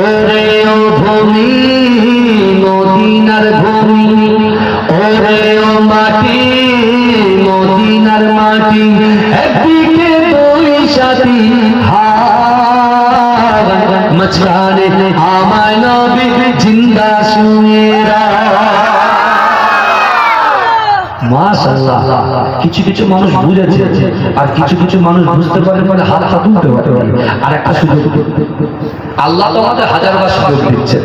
ওরে ও ভূমি মদিনার ভূমি, ওরে ও মাটি মদিনার মাটি, একদিকে দুই সাথী হাত, মাঝখানে আমার নবী জিন্দা শুয়ে মাশাআল্লাহ। কিছু কিছু মানুষ বুঝেছে আর কিছু কিছু মানুষ বুঝতে পারে মানে হাতটা তুলতে পারে। আর একটা সুযোগ আল্লাহ তো আমাদের হাজারবার সুযোগ দিচ্ছে,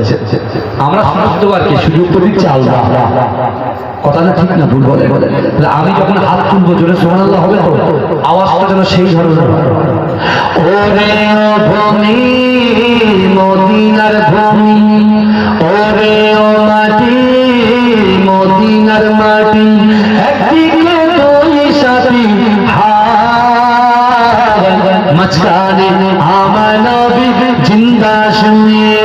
আমরা সমস্তবার কি সুযোগ তো দিচ্ছে আল্লাহ। কথাটা ঠিক না ভুল বলে? আমি যখন হাত তুলবো জোরে সুবহানাল্লাহ হবে তো, আওয়াজটা যেন সেই ধরনের। ওরে ও ভূমি মদিনার ভূমি, ওরে ও মাটি মদিনার মাটি, একদিকে দুই সাথী হাত, মাঝখানে আমার নবী জিন্দা শুয়ে।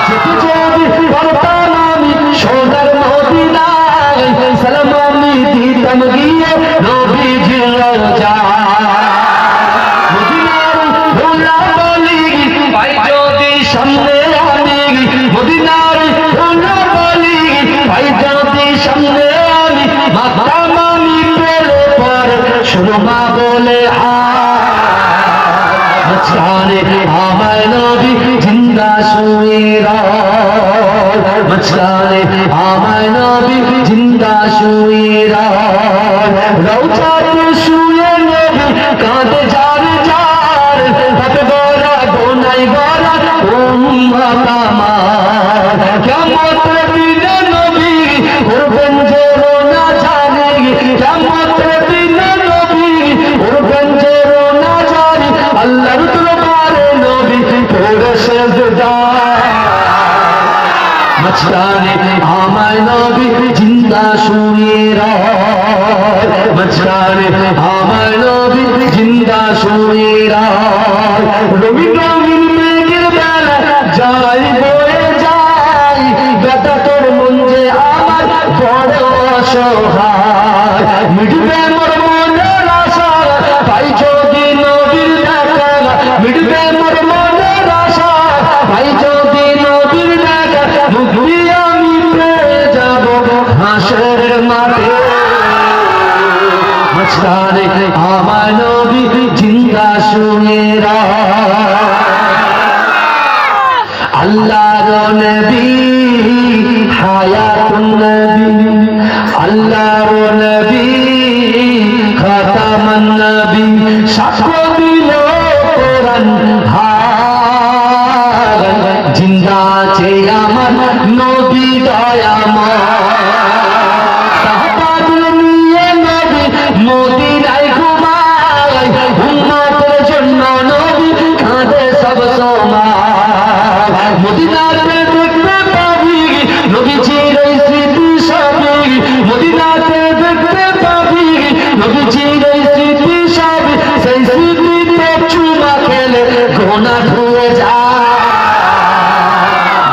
যেতে যদি পারতাম আমি সোনার মদিনায়, সালাম আমি দিতাম গিয়ে নবীজির রওজায়। মদিনার ভোলা বলি ভাই যদি সামনে আমি, মদিনার ভোলা বলি ভাই যদি সামনে আমি, মাতাম আমি পেলে পর সুরমা বলে মাঝখানে আমার নবী জিন্দা শুয়ে, মাঝখানে আমার নবী জিন্দা শুয়ে। রওজাতে শুয়ে নবী কাঁদে যার যার, হাতে গড়া গোনাই গড়া উম্মত আমার। কিয়ামতের দিনে নবী উঠবেন যে রোনা জানি, কিয়ামতের দিনে নবী উঠবেন যে রোনা জানি, আল্লাহর দরবারে নবী পড়ে সেজদায়। মাঝখানে আমার নবী জিন্দা শুয়ে, মাঝখানে আমার নবী জিন্দা শুয়ে। রঙিন রঙিন মেঘের বেলা যাই বয়ে যাই, বেটা তোর মন যে আমার বড় অসহায়। মিটবে মোর মনের আশা ভাই যদি নবীর দেখা, মিটবে মোর মনের আশা ভাই যদি নবীর দেখা, মুক্তি আমি পেয়ে যাব হাসরের মাঠে। মাঝখানে আমার নবী জিন্দা শুয়ে। আল্লাহর নবী হায়াতুন নবী, আল্লাহর নবী খাতামান নবী, সাক্ষ্য দিল কোরআন হার, জিন্দা আছে আমার নবী দয়াময়। সাহাবাদের নিয়ে নবী মদিনায় ঘুমায়, উম্মতের জন্য নবী কাঁদে সব সময়। মদিনাতে দেখতে পাবি নবীজির এই স্মৃতি সবই, মদিনাতে দেখতে পাবি নবীজির এই স্মৃতি সবই, সেই স্মৃতিতে চুমা খেলে গোনা ধুয়ে যায়।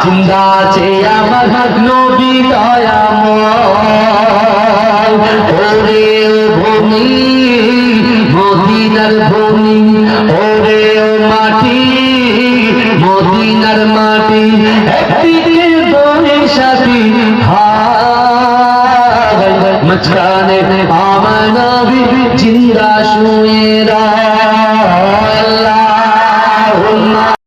জিন্দা আছে আমার নবী দয়াময়। ওরে ও ভূমি মদিনার ভূমি, ওরে ও মাটি মদিনার মাটি, একদিকে দুই সাথী হাত, মাঝখানে আমার নবী জিন্দা শুয়ে।